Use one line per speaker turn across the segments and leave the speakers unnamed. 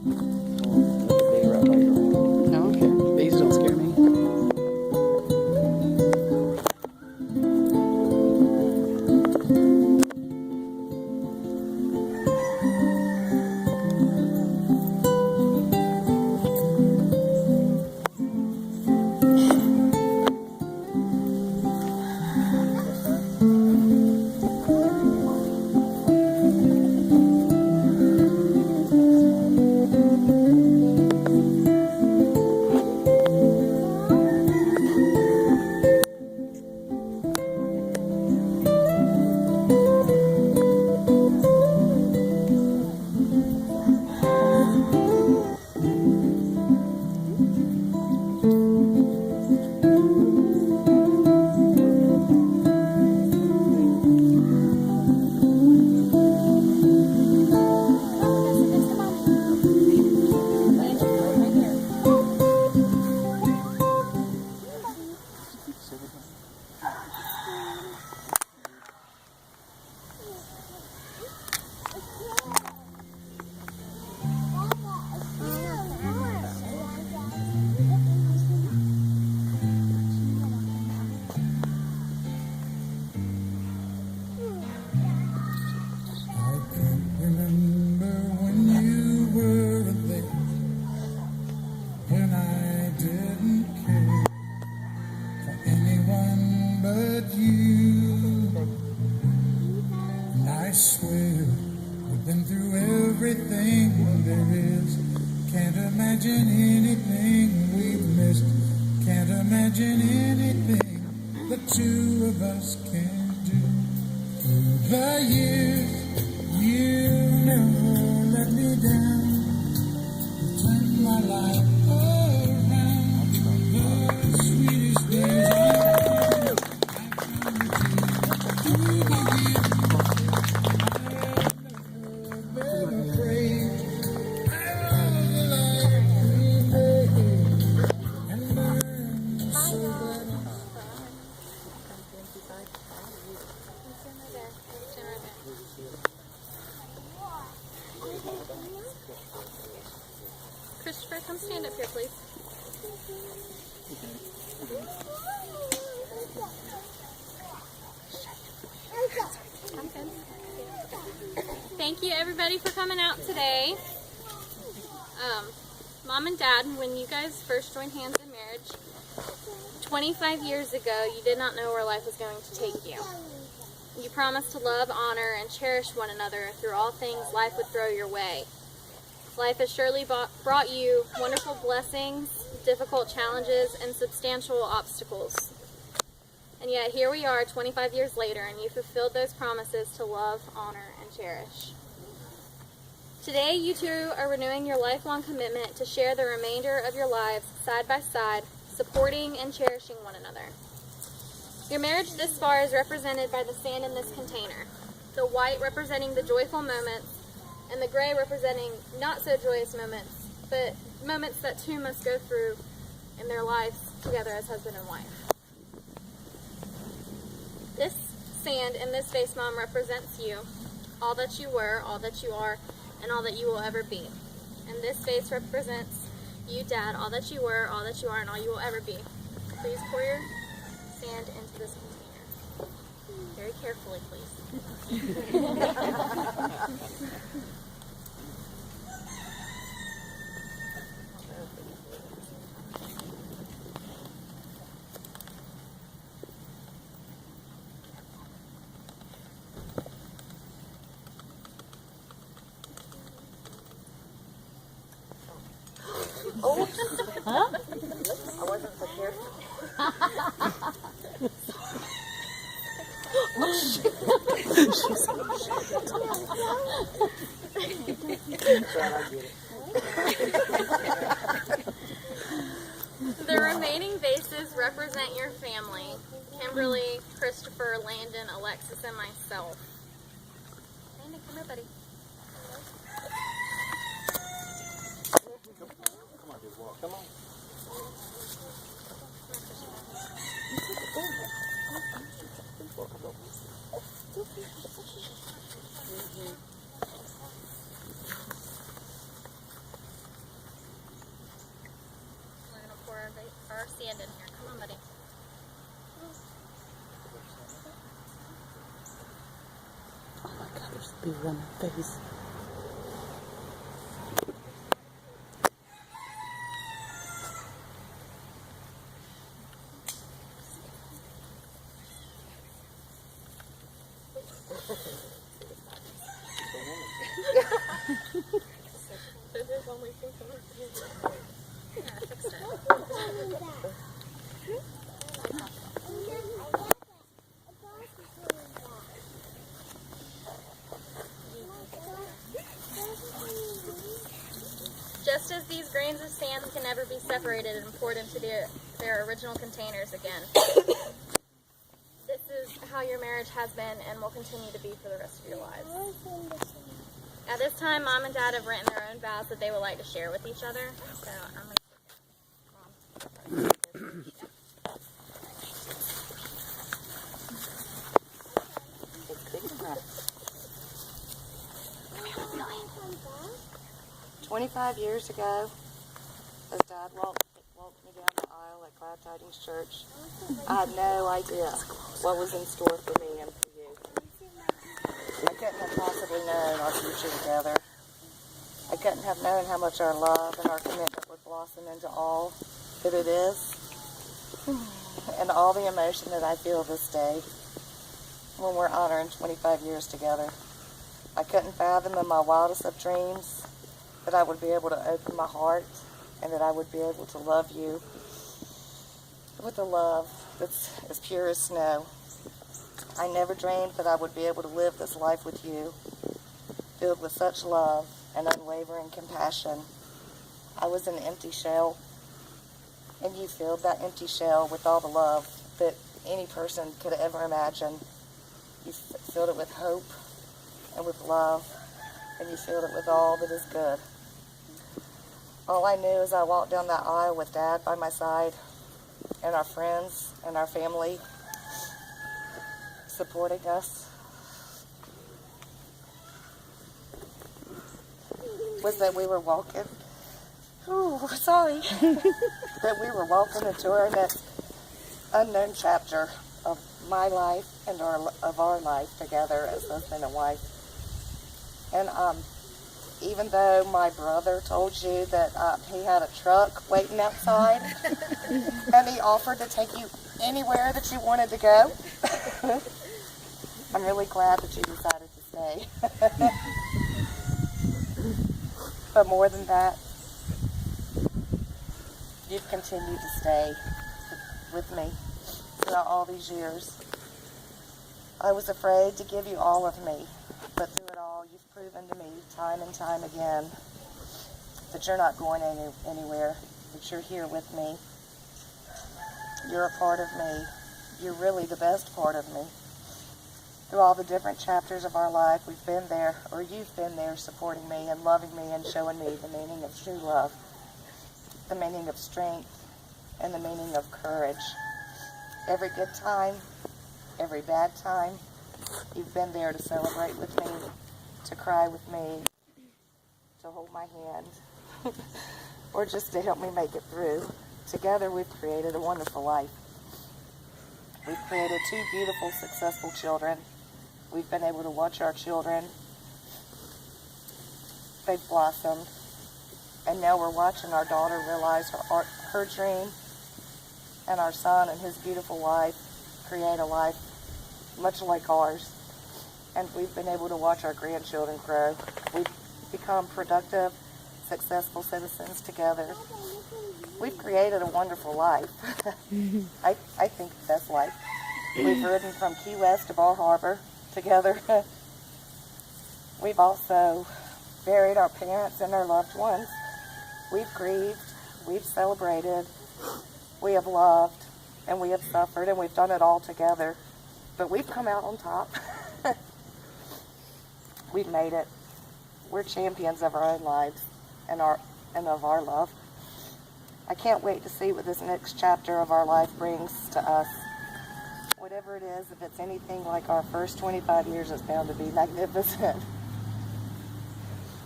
No, okay. These don't scare me.
Christopher, come stand up here, please. Thank you, everybody, for coming out today. Mom and Dad, when you guys first joined hands in marriage, 25 years ago, you did not know where life was going to take you. You promised to love, honor, and cherish one another through all things life would throw your way. Life has surely brought you wonderful blessings, difficult challenges, and substantial obstacles. And yet here we are 25 years later, and you fulfilled those promises to love, honor, and cherish. Today, you two are renewing your lifelong commitment to share the remainder of your lives side by side, supporting and cherishing one another. Your marriage this far is represented by the sand in this container, the white representing the joyful moments, and the gray representing not so joyous moments, but moments that two must go through in their lives together as husband and wife. This sand in this face, Mom, represents you, all that you were, all that you are, and all that you will ever be. And this face represents you, Dad, all that you were, all that you are, and all you will ever be. Please pour your sand into this container. Very carefully, please.
Oh, huh? I wasn't prepared.
The remaining vases represent your family: Kimberly, Christopher, Landon, Alexis, and myself. Landon, come here, buddy.
Come on.
our sand in here. Come on, buddy.
Oh my God, there's bees on my face.
Just as these grains of sand can never be separated and poured into their original containers again. This is how your marriage has been and will continue to be for the rest of your lives. At this time, Mom and Dad have written their own vows that they would like to share with each other. So I'm going to Mom.
25 years ago, as Dad walked me down the aisle at Glad Tidings Church, I had no idea what was in store for me and for you. I couldn't have possibly known our future together. I couldn't have known how much our love and our commitment would blossom into all that it is, and all the emotion that I feel this day when we're honoring 25 years together. I couldn't fathom in my wildest of dreams that I would be able to open my heart and that I would be able to love you with a love that's as pure as snow. I never dreamed that I would be able to live this life with you, filled with such love and unwavering compassion. I was an empty shell, and you filled that empty shell with all the love that any person could ever imagine. You filled it with hope and with love, and you filled it with all that is good. All I knew as I walked down that aisle with Dad by my side, and our friends and our family supporting us, was that we were walking, that we were walking into our next unknown chapter of my life and of our life together as husband and wife. And even though my brother told you that he had a truck waiting outside and he offered to take you anywhere that you wanted to go, I'm really glad that you decided to stay. But more than that, you've continued to stay with me throughout all these years. I was afraid to give you all of me, but through it all, you've proven to me time and time again that you're not going anywhere, that you're here with me. You're a part of me. You're really the best part of me. Through all the different chapters of our life, we've been there, or you've been there, supporting me and loving me and showing me the meaning of true love, the meaning of strength, and the meaning of courage. Every good time, every bad time, you've been there to celebrate with me, to cry with me, to hold my hand, or just to help me make it through. Together, we've created a wonderful life. We've created 2 beautiful, successful children. We've been able to watch our children. They've blossomed. And now we're watching our daughter realize her dream, and our son and his beautiful wife create a life much like ours. And we've been able to watch our grandchildren grow. We've become productive, successful citizens together. We've created a wonderful life. I think the best life. We've ridden from Key West to Bar Harbor together. We've also buried our parents and our loved ones. We've grieved, we've celebrated, we have loved, and we have suffered, and we've done it all together. But we've come out on top. We've made it. We're champions of our own lives and of our love. I can't wait to see what this next chapter of our life brings to us. Whatever it is, if it's anything like our first 25 years, it's bound to be magnificent.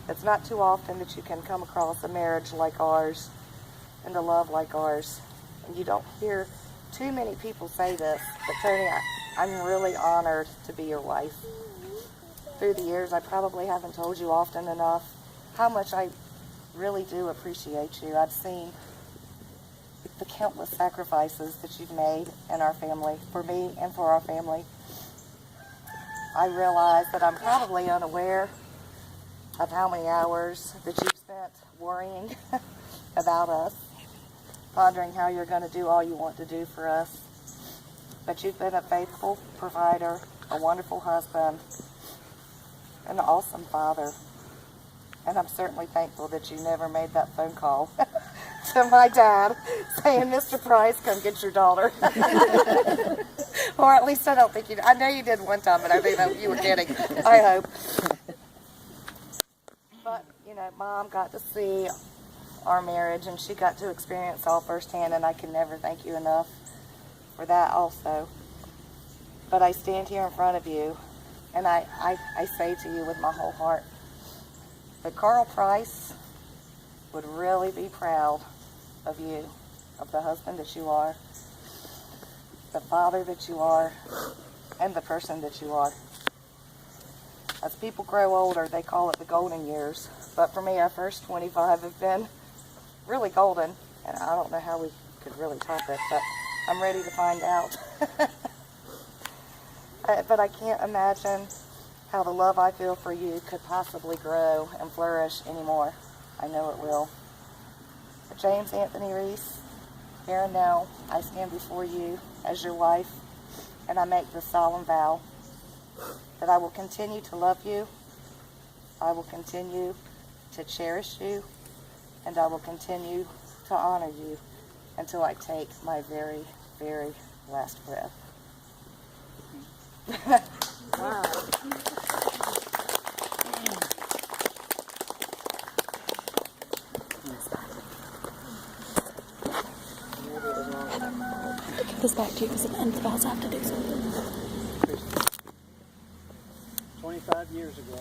It's not too often that you can come across a marriage like ours and a love like ours. And you don't hear too many people say this, but Tony, I'm really honored to be your wife. Through the years, I probably haven't told you often enough how much I really do appreciate you. I've seen the countless sacrifices that you've made in our family, for me and for our family. I realize that I'm probably unaware of how many hours that you've spent worrying about us, pondering how you're going to do all you want to do for us. But you've been a faithful provider, a wonderful husband, an awesome father. And I'm certainly thankful that you never made that phone call to my dad saying, Mr. Price, come get your daughter. Or at least I don't think you did. I know you did one time, but I think that you were kidding. I hope. But, you know, Mom got to see our marriage, and she got to experience all firsthand, and I can never thank you enough for that also. But I stand here in front of you, and I say to you with my whole heart that Carl Price would really be proud of you, of the husband that you are, the father that you are, and the person that you are. As people grow older, they call it the golden years. But for me, our first 25 have been really golden, and I don't know how we could really top it, but I'm ready to find out. But I can't imagine how the love I feel for you could possibly grow and flourish anymore. I know it will. But James Anthony Reese, here and now, I stand before you as your wife, and I make this solemn vow that I will continue to love you, I will continue to cherish you, and I will continue to honor you until I take my very, very last breath.
Wow.
Give this back to you because at the end of the vows I have to do something.
25 years ago,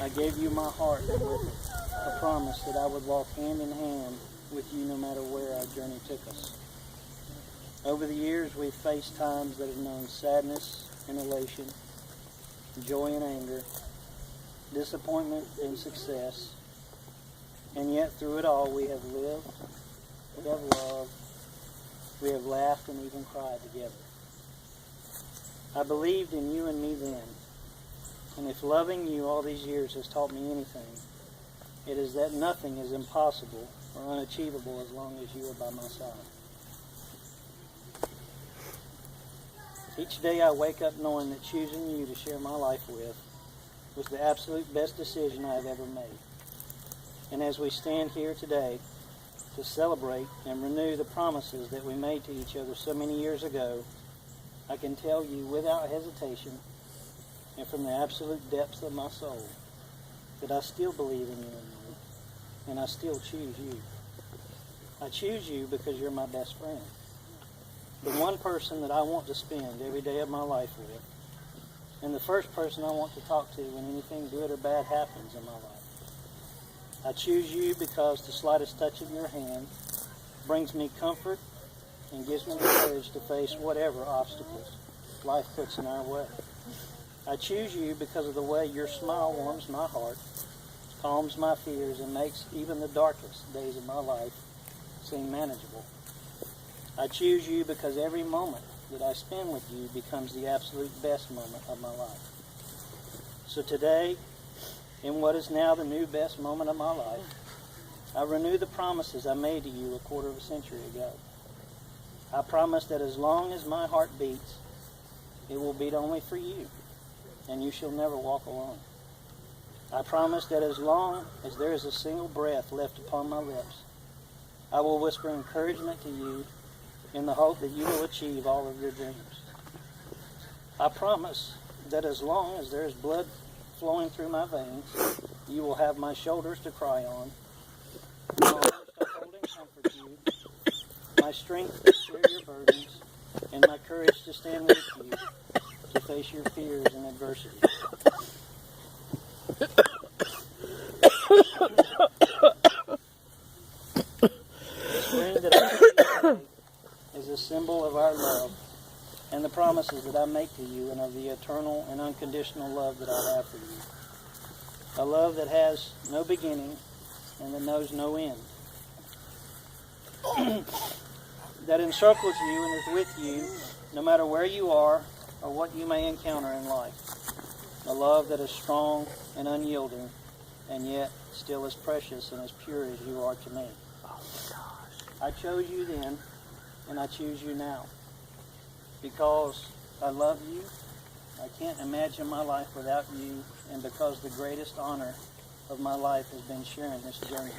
I gave you my heart with a promise that I would walk hand in hand with you no matter where our journey took us. Over the years, we've faced times that have known sadness and elation, joy and anger, disappointment and success, and yet through it all we have lived, we have loved, we have laughed and even cried together. I believed in you and me then, and if loving you all these years has taught me anything, it is that nothing is impossible or unachievable as long as you are by my side. Each day I wake up knowing that choosing you to share my life with was the absolute best decision I have ever made. And as we stand here today to celebrate and renew the promises that we made to each other so many years ago, I can tell you without hesitation and from the absolute depths of my soul that I still believe in you and I still choose you. I choose you because you're my best friend. The one person that I want to spend every day of my life with, and the first person I want to talk to when anything good or bad happens in my life. I choose you because the slightest touch of your hand brings me comfort and gives me the courage to face whatever obstacles life puts in our way. I choose you because of the way your smile warms my heart, calms my fears, and makes even the darkest days of my life seem manageable. I choose you because every moment that I spend with you becomes the absolute best moment of my life. So today, in what is now the new best moment of my life, I renew the promises I made to you a quarter of a century ago. I promise that as long as my heart beats, it will beat only for you, and you shall never walk alone. I promise that as long as there is a single breath left upon my lips, I will whisper encouragement to you in the hope that you will achieve all of your dreams. I promise that as long as there is blood flowing through my veins, you will have my shoulders to cry on, my arms to hold and comfort you, my strength to share your burdens, and my courage to stand with you to face your fears and adversity. The spring that I symbol of our love and the promises that I make to you and of the eternal and unconditional love that I have for you. A love that has no beginning and that knows no end. That encircles you and is with you no matter where you are or what you may encounter in life. A love that is strong and unyielding and yet still as precious and as pure as you are to me. I chose you then and I choose you now. Because I love you, I can't imagine my life without you, and because the greatest honor of my life has been sharing this journey.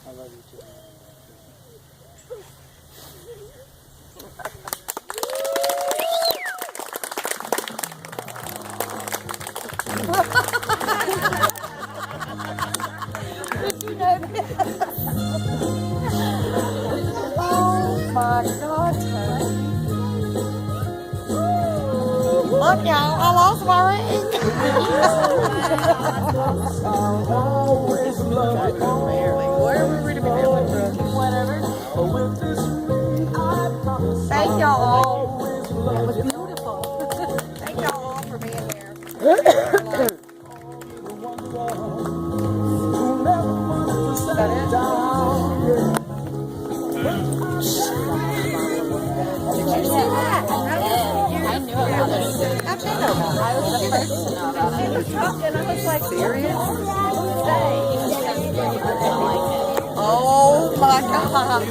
I love you too.
Oh my God, Tony. Look, y'all, I lost my ring.
Where were we to be doing?
Whatever. Thank y'all all.
That was beautiful.
Thank y'all all for being here.
I knew about it.
How'd you know about it?
I was the first to know about it.
And I was like, serious?
Stay.
Oh my God.